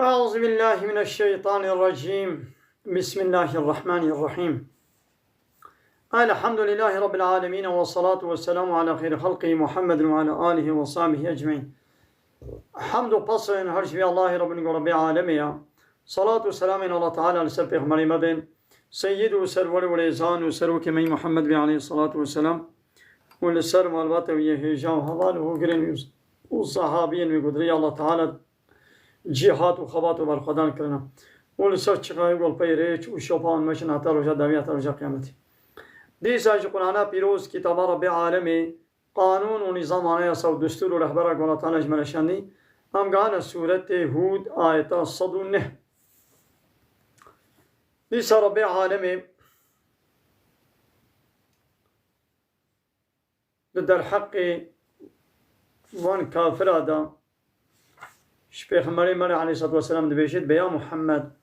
أعوذ بالله من الشيطان الرجيم. بسم الله الرحمن الرحيم. الحمد لله رب العالمين، والصلاة والسلام على خير خلقه محمد وعلى آله وصحبه أجمعين. حمد وقصر هرش في الله رب العالمين. صلاة والسلام على الله تعالى لسر پیغمبر مبين سيد وسرور وليزان وسروك من محمد عليه الصلاة والسلام ولسر والبات ويهيجان وحوال وقرين والصحابين وقدري الله تعالى جهات و خبات و برخدان کرنا ول سر چقای گل پیرچ و شوپان مشن حتی روزا دعویات روزا قیامتی دیسا جو قرآن پیروز کتاب رب عالمی قانون و نظام آنیا سو دستور و رهبر گل تعالی اجملشانی هم گانا سورت هود آیت 109. دیسا رب عالمی در حق وان کافر آدا پیغمبر من علیه الصلاة والسلام دبیشید بیا محمد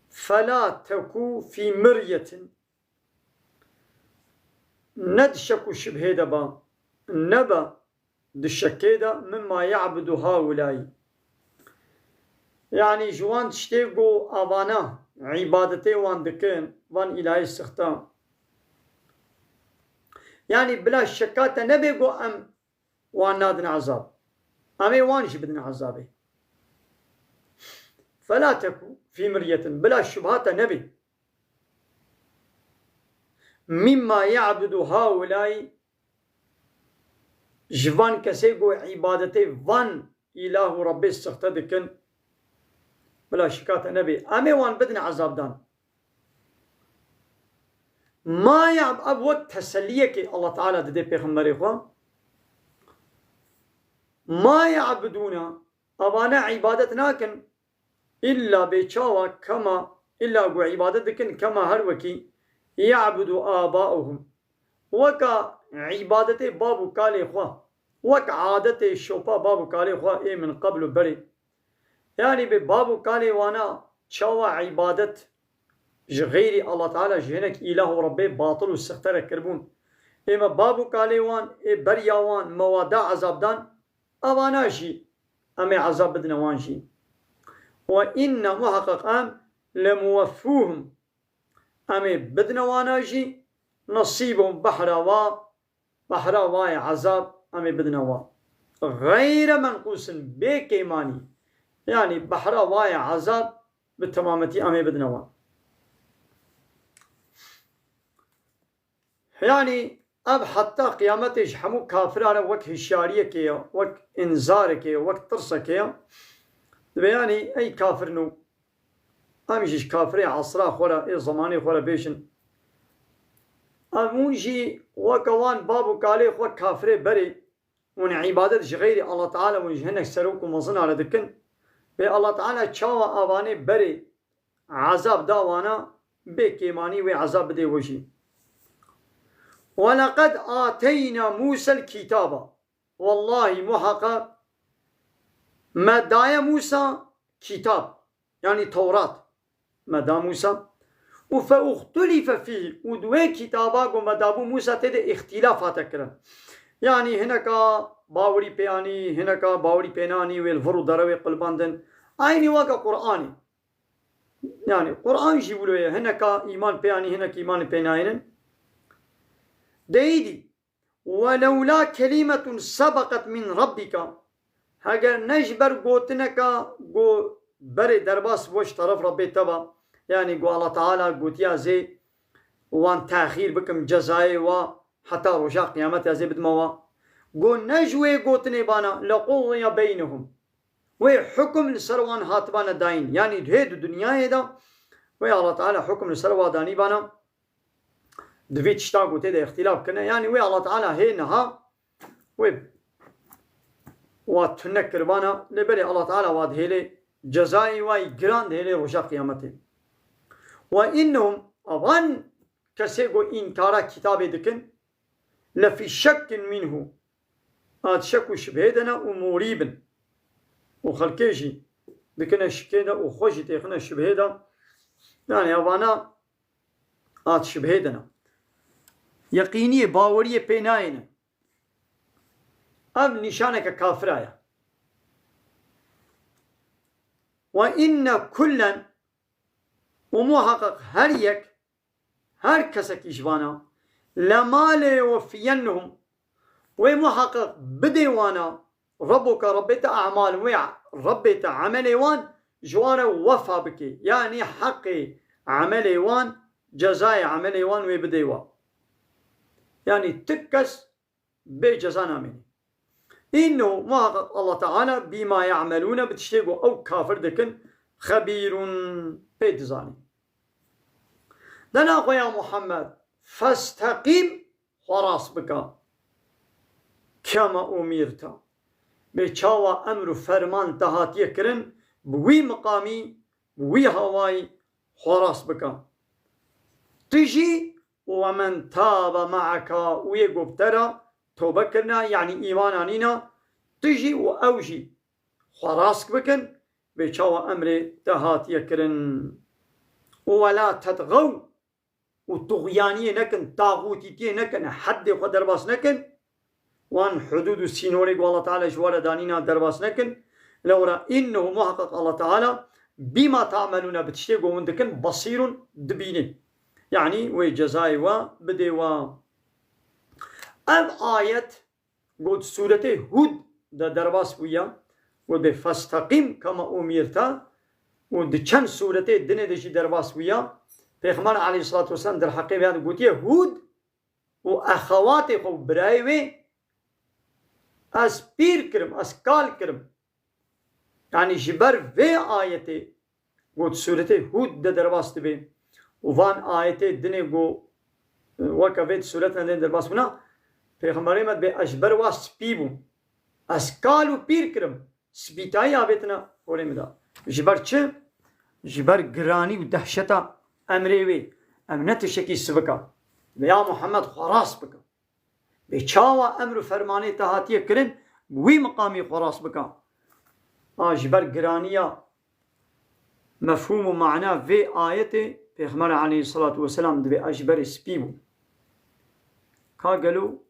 فلا تكو في مرية ندشك شبه دبا نبا دشكيدا مما يعبد هؤلاء، يعني جوان تشتيقو أوانا عبادتي وان دكين وان إلهي استخدام، يعني بلا شكاتا نبيقو أم وان نادن عذاب أمي وانش بدن عذابي. فلا تكو في مرية بلا شبهات نبي مما يعبد هؤلاء جوان كسيقو عبادتي وان إله ربي استخدكن بلا شكات نبي أمي وان بدن عذاب دان ما يعب أب وقت تسليك الله تعالى دي بيغمبر إخوان ما يعبدون أوانا عبادتنا كن إلا بيشاوا كما إلا قو عبادتكن كما هروكي يعبد آباؤهم وكا عبادتي بابو كالي خوا وكا عادتي شوفا بابو كالي خوا إيه من قبل بري، يعني ببابو كالي وانا شاوا عبادت غير الله تعالى جهنك إله ربي باطل واستختار كربون إما بابو كالي وان إيه بريا وان موادا عذاب دان أوانا شي أمي عذاب بدنا وان شي وإن محقق أم لموفوهم أمي بدنا واناجي نصيبهم بحرا واي عذاب أمي بدنا وا غير منقوص بك إيماني، يعني بحرا واي عذاب بالتمامتي أمي بدنا وا، يعني أب حتى قيامتش حمو كافرانه وك هشارية كيا وك إنذار كيا وك ترسة كيا يعني أي كافر نو أميش كافر عصرا خورا إيه زماني خورا بيشن أمونجي وكوان بابو كالي خوا كافر بري ون عبادت غير الله تعالى ونجهنك سروك ومظن على دكن بي الله تعالى تشاوى أواني بري عذاب داوانا بكيماني وعذاب دي وجي. ولقد آتينا موسى الكتاب والله محقق مدايا موسى كتاب يعني توراة مدى موسى وفاختلف فيه ودوي كتاباك ومدابو موسى تدي اختلافات كرا، يعني هناك باوري بياني هناك باوري بيناني والفرو دروي قلباندن عيني واقع قرآني، يعني قرآن جيبولوية هناك إيمان بياني هناك إيمان بيناين ديدي ولولا كلمة سبقت من ربك اگر نجبر گوتنکا گو بری درباس وش طرف ربي تبا، يعني قو الله تعالى قوتيا زي وان تأخير بكم جزائي و حتى رجاء قيامتها زي بدموا قو نجوي قوتني بانا لقضي بينهم وحكم لسروان هاتبانا داين، يعني هيد الدنيا هيدا ويا الله تعالى حكم لسروا داني بانا دويت شتاقو تيدا اختلاف كنا، يعني ويا الله تعالى هي نها ويب واتنكر بانا لبري الله تعالى واد هيلي جزائي واي جراند هيلي رجاء قيامته. وإنهم أظن كسيقو إنكارا كتابي دكن لفي شك منه آد شكو شبهدنا وموريبا وخلقيجي دكنا شكينا وخوشي تيخنا شبهدا، يعني أظانا آد شبهدنا يقينية باورية بيناينا أم نشانك كافرايا وإن كلا ومحقق هر كسك إشبانا لما ليوفينهم ومحقق بديوانا ربك ربيت أعمال ربيت عمل وان جوانا وفا بكي يعني حقي عمل وان جزاء عمل وان وبديوا يعني تكس بجزانا مني إنه محقق الله تعالى بما يعملون بتشتغوا أو كافر دكن خبير بيتزاني دنا يا محمد فاستقيم خلاص بك كما أميرتا بچاوا امر و فرمان تهاتیه کرن بوی مقامی بوی هواي خلاص بك تجي ومن تاب معك ويقبترا توبة كرنا يعني إيمان عنينا تجي وأوجي خلاص بكن بچاوا امر تهاتية كرن ولا تتغو وطغيانية نكن طاغوتية نكن حد قدر باس نكن وان حدود السينوري والله تعالى جوار دانينا درباس نكن لورا إنه محقق الله تعالى بما تعملون بتشتغوا وندكن بصير دبيني يعني وجزاي وبدي ام آية قد سورة هود دا درباس ويا وبفاستقيم كما أميرتا ودچن سورة دنه دشي درباس ويا پیغمبر عليه الصلاة والسلام در حقیقت بیان گوتیه هود و اخوات خو برایوی از پیر کرم از کال کرم يعني جبر في آيتي قد سورة هود دا درباس تبي وفان آيتي دني قو وكفيت سورة دن درباس بنا پیغمبر مد بي أجبر وا سبيبو از کالو پیر کرم سبيتاي آبتنا وري مدا جبر چه؟ جبر گراني و دهشتا امري وي امنت شكي سبكا يا محمد خلاص بك بچاوا امر فرماني تهاتيه کرن وي مقامي خلاص بك جبر گرانيا مفهوم و معنى في آية پیغمبر عليه الصلاة والسلام دبي أجبر سبيبو كا قالوا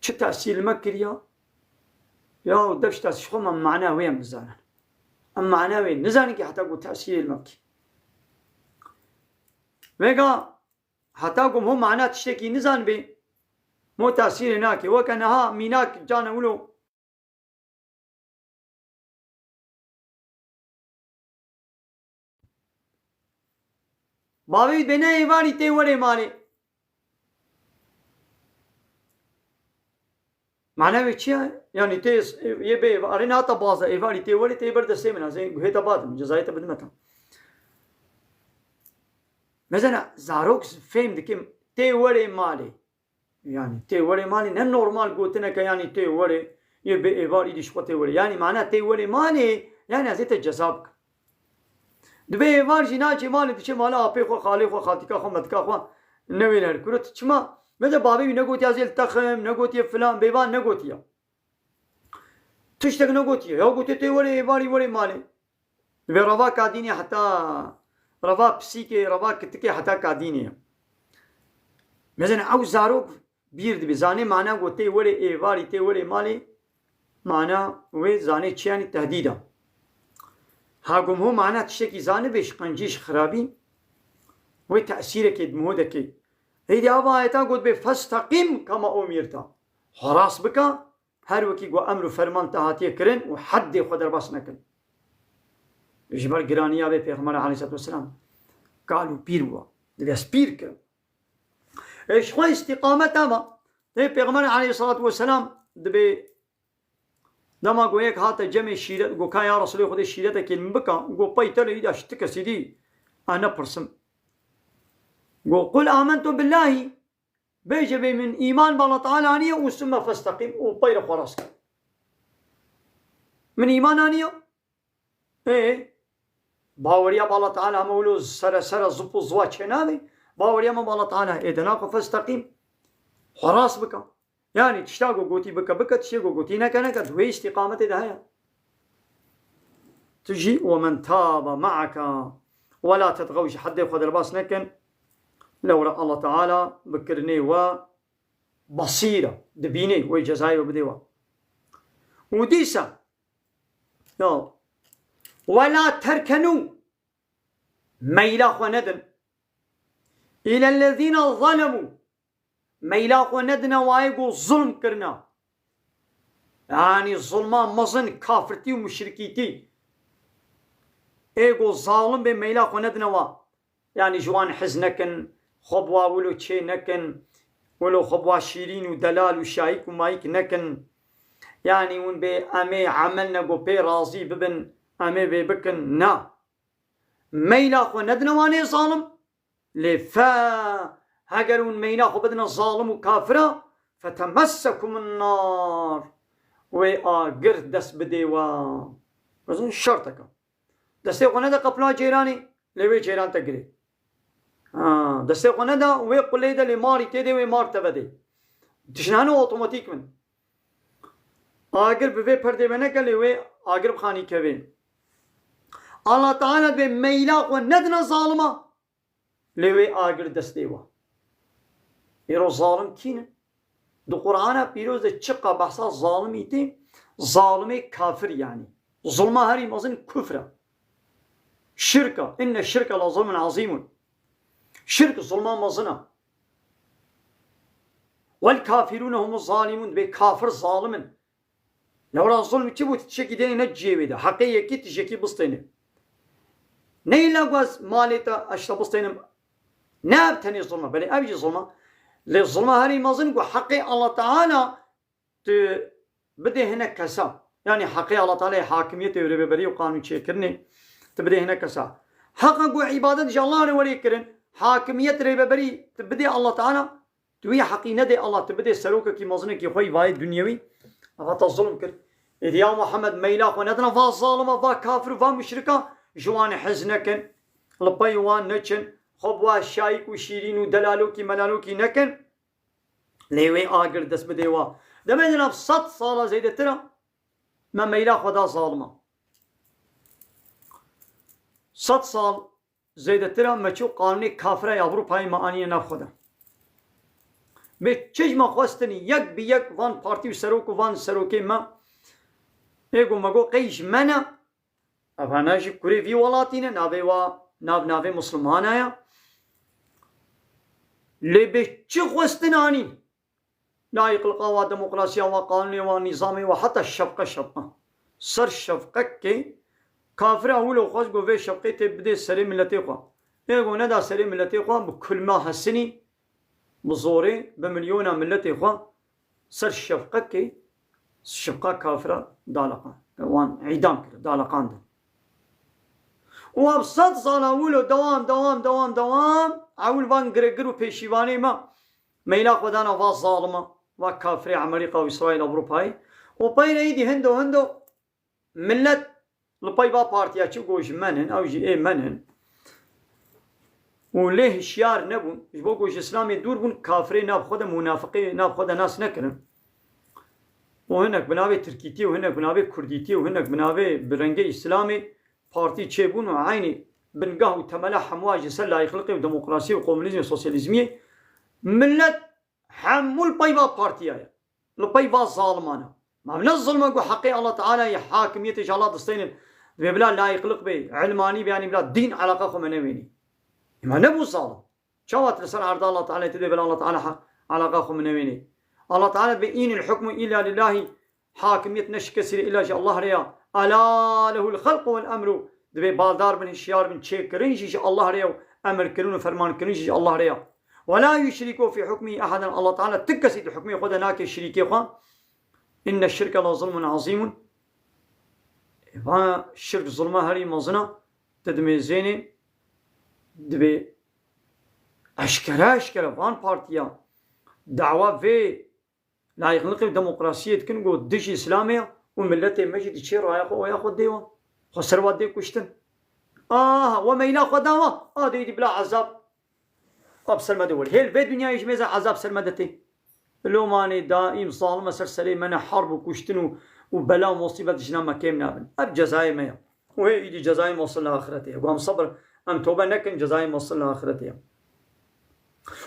چه تأثير مكريا يا دبش تأثير خو من معنى وين بزانا أم معنى وين نزاني كي حتى قو تأثير المكي ويقا حتى قو هو معنى تشتكي نزان بي مو تأثير هناك وكانها ميناك جانا ولو باوی بنا ایوانی تی وره مالی معنی چیه؟ یعنی تی یه به اره ناتا بازا ایوانی تی وره تی بردسته من از این گوهی تا بادم جزایی تا بدمتا مثلا زاروک فهم دکیم تی وره مالی yani تی وره مالی نه نورمال گوتنه که یعنی تی وره یه به ایوانی دیش خود تی وره yani معنی تی وره مالی yani از ایت جذاب دبي وارجي ناجي مالي تشي مالا أبي خو خالي خو خالتك خو متك خو نوينر كرت تشما ماذا بابي نقول يا زيل تخم نقول يا فلان بيبان نقول يا تشتغ نقول يا قلت تي وري وري مالي دبي رفا كاديني حتى رفا بسيكي رفا كتكي حتى كاديني مثلا أو زاروك بيرد بزاني معنا قلت تي وري واري تي وري مالي معنا وزاني تشياني تهديدا هاقوم هو معناه تشتكي زانبش قنجيش خرابي وتأثيرك دمودك هيدي أبا آياتا قد بفاستقيم كما أميرتا خلاص بك هر وكي قو أمر فرمان تهاتيه كرن وحد خدر باس نكن جبر قرانيا بي پیغمبر عليه الصلاة والسلام قالوا بير بوا دبيس بير كرن ايش خو استقامتا ما دي پیغمبر عليه الصلاة والسلام دبي دما گو یک هات جمع شیرت گو که یا رسول خود شیرت کلم بکا گو پیتر ایده اشت کسی دی انا پرسم گو قل آمنت بالله بيجب من إيمان بالله تعالى عنيه وثم فاستقيم وبير خلاص من إيمان عنيه إيه باوريا بالله تعالى مولوز سر زبو زوا چنامي باوريا ما بالله تعالى إدناك فاستقيم خلاص بكا يعني تشتاقوا قوتي بكا تشتاقوا قوتي نكا دوي استقامة دهايا تجي ومن تاب معك ولا تتغوش حد يخذ الباس نكن لو رأى الله تعالى بكرني وبصيرة دبيني ويجزاي وبديوا وديسا ولا تركنوا ميلا خندن إلى الذين ظلموا ميلا خندنا وايقو ظلم كرنا يعني الظلمان مزن كافرتي ومشركيتي ايقو ظالم بميلا خندنا وا يعني جوان حزنكن خبوا ولو تشي نكن ولو خبوا شيرين ودلال وشايك ومايك نكن يعني ون بي امي عملنا قو بي راضي ببن امي بي بكن نا ميلا خندنا واني ظالم لفا هقرون ميلا خو بدنا ظالم وكافرة فتمسكم النار وآقر دس بديوا بزن شرطك دستي قنادا قبلا جيراني لوي جيران تقري دستي قنادا وي قليدا لماري تيدي وي مار تبدي تشنانو اوتوماتيك من آقر بوي پردي بنا كالي وي آقر بخاني كوين الله تعالى بي ميلا قندنا ظالما لوي آقر دستيوا يرو ظالم كينا دو قرآن بيروز چقا بحثا ظالمي تي ظالمي كافر يعني ظلمة هري مزن كفرة شركة إن الشركة لظلم عظيم شرك ظلمة مزنة والكافرون هم الظالمون بكافر ظالم لو را ظلم تبو تتشكي ديني نجي بيدا حقيقة كي تشكي بسطيني نيلا قواز ماليتا أشتا بسطيني ناب تاني ظلمة بل أبجي ظلمة للظلمة هري مزن قو حقي الله تعالى بدي هنا كسا يعني حقي الله تعالى حاكميته ورببري وقانون شكرني تبدي هنا كسا حقا قو عبادة جلال وليكرن حاكمية رببري تبدي الله تعالى توي حقي ندي الله تبدي سلوكك كي مزنك كي خوي باي دنيوي أغطى الظلم كر إذ يا محمد ميلاق وندنا فا ظالمة فا كافر فا مشركة جوان حزنكن لبي وان نچن خبوا شايك وشيرين ودلالوكي ملالوكي نكن ليوي آقر دس بديوا دمي جناب 100 صالة زيدة ترى ما ميلاق ودا ظالمة 100 صال زيدة ترى ما چو قانوني كافرة أوروباي ما آنية ناخده بچج ما خواستني يك بيك وان بارتي وسروك وان سروكي ما ايقو مگو قيش منا افاناش كوري في ولاتينا نابي و نابي مسلمانايا لي بچ خواستناني لايق القوى ديمقراطيا وقانوني ونظامي وحتى الشفقة سر الشفقة كي كافر اولو خواست قو في شفقة تبدي سري ملتي خوا ايقو ندا سري ملتي خوا بكل ما حسني بزوري بمليون ملتي خوا سر الشفقة كي الشفقة كافرة دالقان وان عيدان كده دالقان ده وابسط صال اولو دوام اول وان گرگر و پیشیوانی ما ميلا خدانا فا ظالمة وكافري عمريقا وإسرائيل أوروباي وبين ايدي هندو ملت لباي با بارتيا چو گوش منهن او جي اي منهن وليه شيار نبون جبو گوش اسلامي دور بون كافري ناب خود منافقي ناب خود ناس نكرن وهناك بناوي تركيتي وهناك بناوي كرديتي وهناك بناوي برنجي اسلامي بارتي تشيبون وعيني بنقاه وتملا حمواج سلا يخلقي وديمقراطيه وكومونيزم وسوسياليزمي ملت حمول بايبا بارتيا البايبا ظالمانا ما من الظلم اقول حقي الله تعالى حاكمية الله دستين ببلاد لا يخلق به علماني بيعني بلاد دين علاقه خمنويني ما نبو ظالم شوات لسان عرض الله تعالى تدي بلا الله تعالى علاقه خمنويني الله تعالى بإن الحكم إلا لله حاكمية نشكسر إلا شاء الله ريا ألا له الخلق والأمر دبي بالدار من الشيار من شيء كرنش الله ريا أمر كرون فرمان كرنش الله ريا ولا يشركوا في حكمه أحدا الله تعالى تكسد حكمه خد هناك الشريك إن الشرك لظلم عظيم الشرك ظلمه هري مزنا تدمي زيني دبي أشكرا فان بارتيا دعوة في لا يخلق ديمقراطية تكن قو دش إسلامية وملتي مجد تشير وياخد ديوان خسروات دي كشتن وما يناخد دعوة دي بلا عذاب سلمة دول هي في الدنيا يجميز عذاب سلمدتي لو ماني دائم ظالم سلسلة من حرب وكشتن وبلا ومصيبة جنام كيم نابن اب جزاي ما وهي يجي جزاي موصل لآخرتها وهم صبر ام توبة نكن جزاي موصل لآخرتها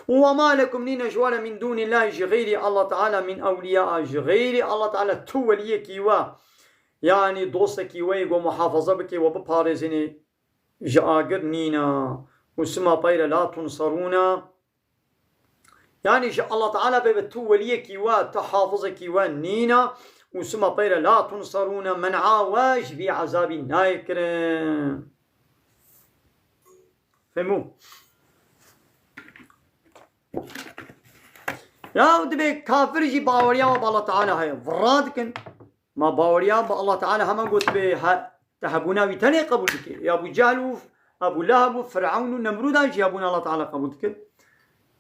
وما لكم من نجوال من دون الله غير الله تعالى من أولياء غير الله تعالى تولي كيوا يعني دوستك ويق ومحافظة بك وببارزني جاقر نينا وسما بير لا تنصرون يعني جاء الله تعالى ببتو وليك وتحافظك ونينا وسما بير لا تنصرون من عاواج بعذاب نايكرن فهموا لا ودبي كافر جي باوريا بالله تعالى هاي فرادكن ما باوريا بالله تعالى هم قلت به تحبونا بتاني قبول بك يا ابو جهل ابو لهب وفرعون ونمرود اجي ابونا الله تعالى قبول بك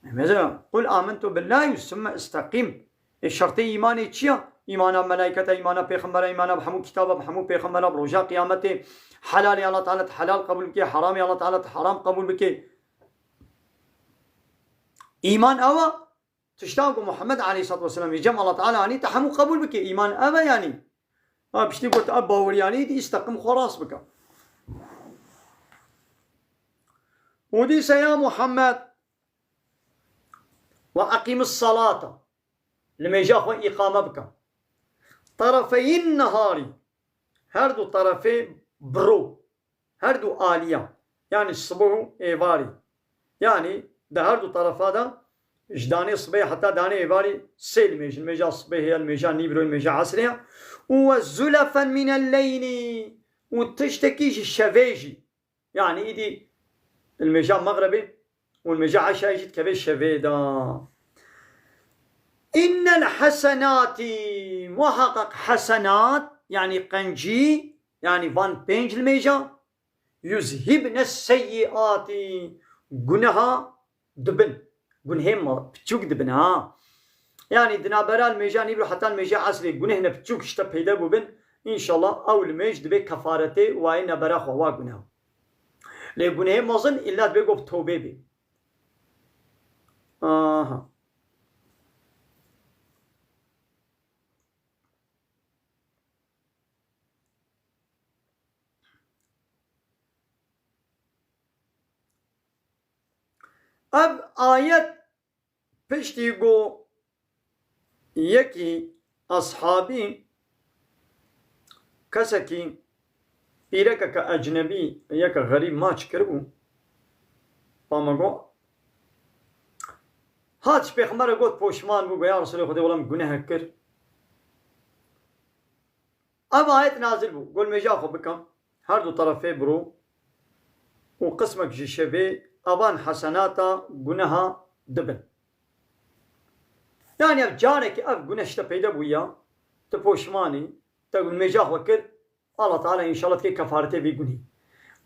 مثلا قل امنت بالله ثم استقيم الشرط ايماني تشيا ايمان ملائكه ايمان پیغمبر ايمان بحمو كتاب بحمو پیغمبر بروجا قيامته حلال الله تعالى حلال قبول بك حرام الله تعالى حرام قبول بك ايمان اوا تشتاق محمد عليه الصلاه والسلام يجمع الله تعالى يعني تحمو قبول بك ايمان اوا يعني بشتي قلت ابا ورياني دي استقم خلاص بك ودي يا محمد واقيم الصلاه لما يجاء اقامه بك طرفي النهار هردو طرفي برو هردو آلية يعني الصبح ايفاري يعني ده هردو طرف هذا جداني صبح حتى داني ايفاري سيل الميجا صبح هي الميجا نيبرو الميجا عصرية وزلفا من الليل وتشتكيش الشفيجي يعني ايدي الميجا مغربي والميجا عشاء يجد كبير شفيدا إن الحسنات محقق حسنات يعني قنجي يعني فان بينج الميجا يذهبن السيئات قنها دبن قنهم بتشوك دبنها يعني دنابرا الميجا نيبرو حتى الميجا عصري قنهنا بتشوك اشتب هيدا ببن إن شاء الله أو الميج دبي كفارتي وإن برا خوا قنها لي قنهم مظن إلا دبي قف توبي بي अब आयत पश्ती गो यकी असहाबी कसकी पीरक का अजनबी यक गरीब माच करबू पामगो هاتش پیغمبر گفت پشمان بگو یا رسول خدا ولم گناه کر اب آیت نازل بو قول میجا خو بکم هر دو طرفه برو و قسمك جشبه ابان حسناتا گناها دبن يعني اف جارك اف گناهشتا پیدا بويا تپوشماني تقول میجا خو کر الله تعالى ان شاء الله تكي كفارته بي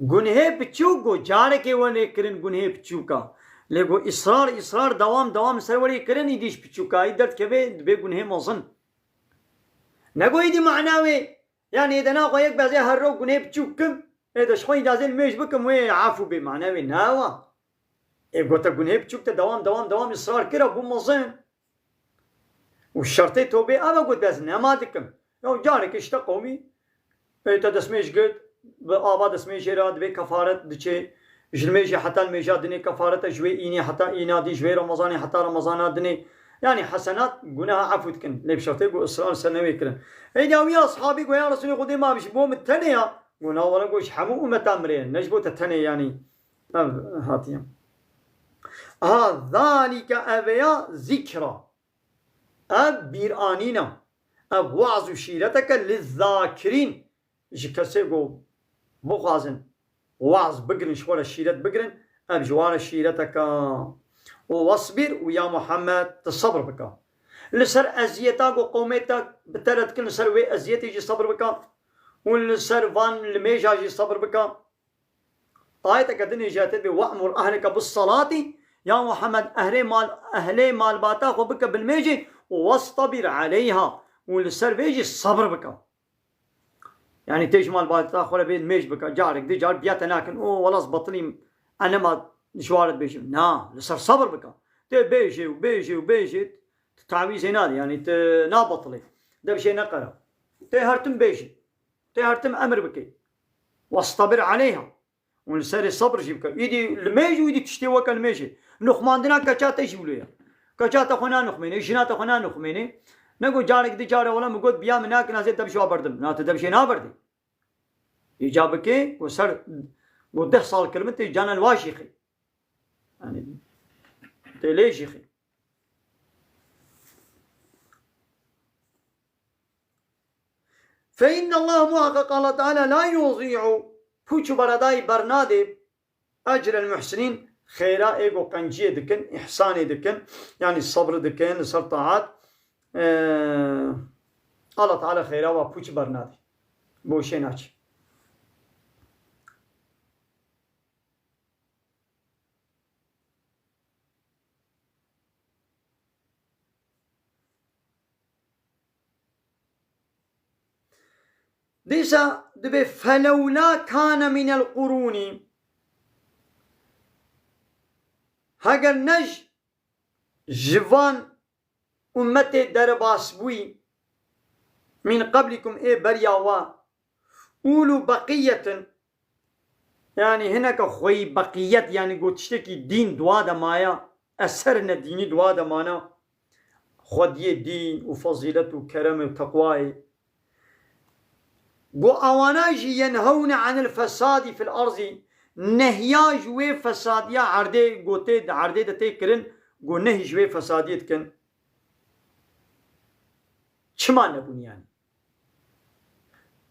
گناه بچوكو جارك ونه کرن گناه بچوكا لگو اصرار دوام سروری کرنی دیش بچوکایی درد که به گناه مزن نگویی دی معناوی یعنی اذا ناقو یک بعضی هر رو گناه بچوکم اذا شخوی دازل میش بکم و عفو به معناوی ناوا گوتا گناه بچوکتا دوام اصرار کرا بو مزن و شرطه توبه اما گوت باز نمادکم یا جارک اشتا قومی ایتا دسمیش گد به آبا دسمیش ایراد به کفارت دچه جلميجي حتى الميجا دني كفارته جوي إني حتى إنا دي جوي رمضاني حتى رمضان دني يعني حسنات قناها عفو تكن ليش شرطي إصرار سنوي كرن إذا ويا أصحابي ويا رسولي خدي ما بيشبوهم التانية قلنا ولا قوش حمو متامرين نجبوت التانية يعني هاتيا ذلك أبيا ذكرى أب بيرانينا أب وعظ شيرتك للذاكرين جكسيقو مخازن وعظ بقرن شوال الشيرات بقرن اب جوار الشيرتك واصبر ويا محمد تصبر بك لسر ازيتك وقومتك بترد كل سر وي ازيتي يجي صبر بك والسر فان الميجا يجي صبر بك آيتك الدنيا جاتت وأمر أهلك بالصلاة يا محمد أهلي مال باتا بك بالميجي واصطبر عليها والسر بيجي الصبر بك يعني تيجي مال باتا خولا بين ميج بك جارك دي جار بيات لكن والله بطني انا ما شوارد بيجي لسر صبر بك تي بيجي تعويذ هنا يعني نابطلي ده بشي نقرا تي هرتم بيجي تي هرتم امر بك واصطبر عليها ولسر الصبر جيبك يدي الميج ويدي تشتي وك الميجي نخماندنا كچات يجوليا كچات خونا نخميني جنات خونا نخميني نگو جارك دي جاره ولا مقود بيا مناك نازل دبشوا بردم ناتو دبشي نابردي إجابك وسر وده صال كلمة جانا الواشيخي يعني ليش يخي فإن الله محقق الله تعالى لا يضيع فوش برداي برنادي أجر المحسنين خيرا إيغو قنجية دكن إحساني دكن يعني الصبر دكن الصبر طاعات الله تعالى خيرا وفوش برنادي بوشيناش ديسا دبي فلولا كان من القرون هاگر نج جوان أمتي درباس بوي من قبلكم برياوا أولو بقية يعني هناك خوي بقية يعني قوتشتكي دين دوادا مايا أسرنا ديني دوادا مانا خودية دين وفضيلة وكرم وتقوى بو اواناجي ينهون عن الفساد في الارض نهيا جوي فساديا عرده گوته عرده دته کرن گو نهي جوي فساديت كن چما نبون يعني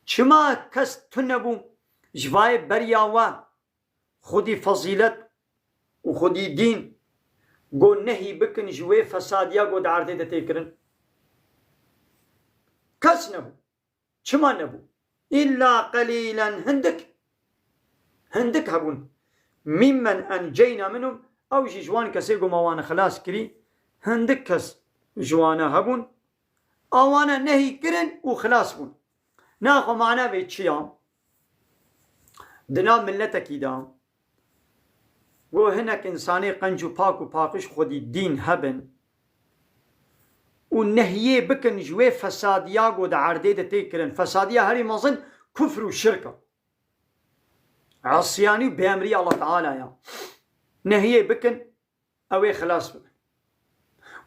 چما کس تنبو جوای برياوا خودي فضيلت و خودي دين گو نهي بكن جوي فساديا گو عرده دته کرن کس نبو چما نبو إلا قليلا هندك هبون ممن أنجينا منهم أو جوان كسيقو موانا خلاص كري هندك كس جوانا هبون أوانا نهي كرن وخلاص بون ناخو معنا بيتشيام دنا ملتك دام و هناك إنساني قنجو باكو باقش خودي دين هبن والنهيه بكن جوي فساديا قد عرديدة تيكرن فساديا هري مظن كفر وشركة عصياني بأمري الله تعالى يا نهيه بكن أوي خلاص بكن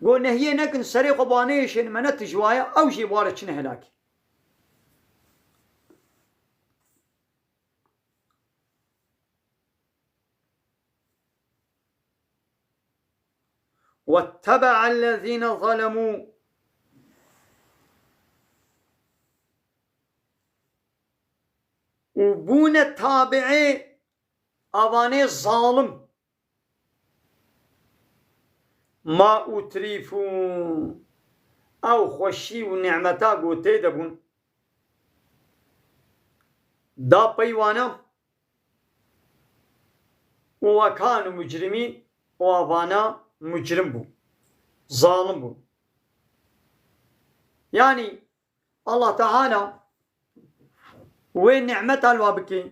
قو نهيه نكن سريق بانيش منت جوايا أو جي بارتش نهلاكي واتبع الذين ظلموا وبون تابعي أواني ظالم ما أتريفوا أو خوشي ونعمتا قوتي دبون دا بيوانا وكانوا مجرمين وأوانا مجرم بو ظالم بو يعني الله تعالى وين نعمتها الوابكي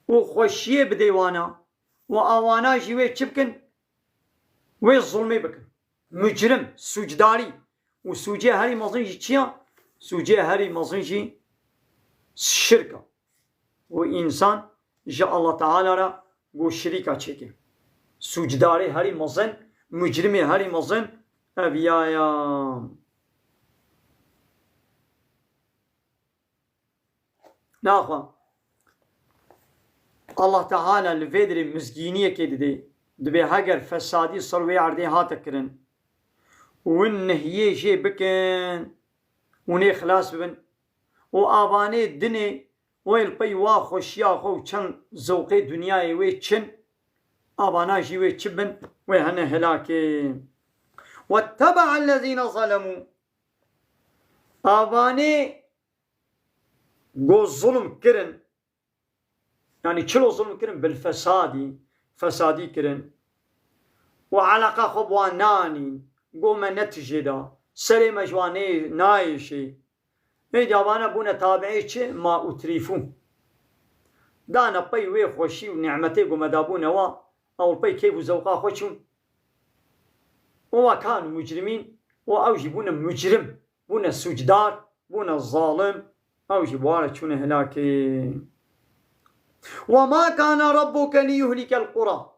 وخوشيه بديوانا وأوانا جيوه چبكن وين ظلمي بكن مجرم سجداري وسوجي هاري مظنجي چيا سوجي هاري مظنجي شركة وإنسان جاء الله تعالى را و شريكا چكي سجداري هاري مظن مجرمي هاري مظن أبيايا ناخوا الله تعالى لفيدري مسكينية كده دبي هاجر فسادي صروي عردي هاتكرن والنهيه شي بكن وني خلاص بن وآباني الدني ويلبي واخوش ياخو چن زوقي دنياي وي چن آبانا جي وي چبن ويهن هلاكي واتبع الذين ظلموا آباني قو ظلم كرن يعني چلو ظلم كرن بالفسادي فسادي كرن وعلاقة خبواناني قو من نتجدا سري مجواني نايشي اي جابانا بونا تابعي چه ما اتريفون دانا بي وي خوشي ونعمتي قو مدابونا وا او بي كيف زوقا خوشون وكانوا مجرمين واوجي بونا مجرم بونا سجدار بونا الظالم اوجي بوانا چون هلاكي وما كان ربك ليهلك القرى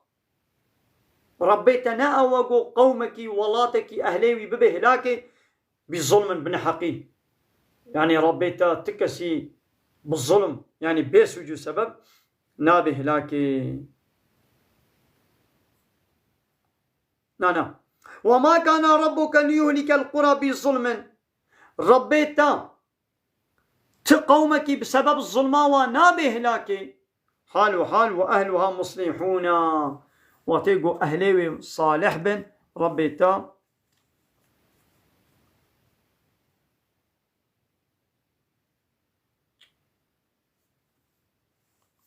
ربيتنا وقو قومك ولاتك أهليوي ببه هلاكي بظلم بن حقي، يعني ربيتا تكسي بالظلم يعني بيسوجو سبب نابه هلاكي. نعم. وما كان ربك ليهلك القرى بظلم، ربيتا تقومك بسبب الظلمة ونابه هلاكي حال وأهلها مصلحون، وتيقو أهلي صالح بن ربيتا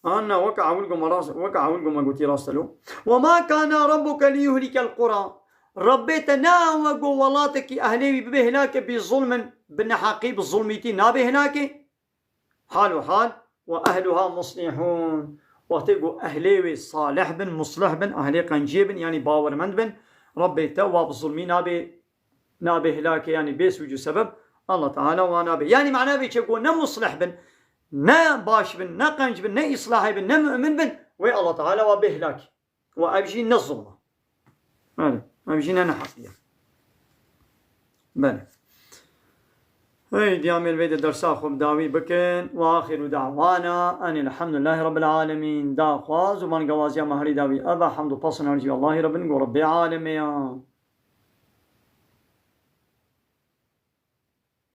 أنا وقع ولكم ما قلت راسلو. وما كان ربك ليهلك القرى، ربيتنا وقو ولاتك أهلي بهلاك بظلم بنحقي بالظلميتي نابه هناك حال وأهلها مصلحون، وتيقو أهلي صالح بن مصلح بن أهلي قنجي بن يعني باورمند بن ربيتا وبظلمي نابه هلاك يعني بيس وجو سبب الله تعالى ونابه، يعني معناه بيقول نا مصلح بن نا باش بن نا قنج بن نا إصلاحي بن نا مؤمن بن وي الله تعالى وبهلاك وأبجي نظلمه هذا أبجينا نحقيا بله. هاي ديامل بيد درسا خب داوي بكن، وآخر دعوانا أن الحمد لله رب العالمين. دا خواز ومن قوازيا مهري داوي أبا حمد وبصنا رجي الله رب العالمين.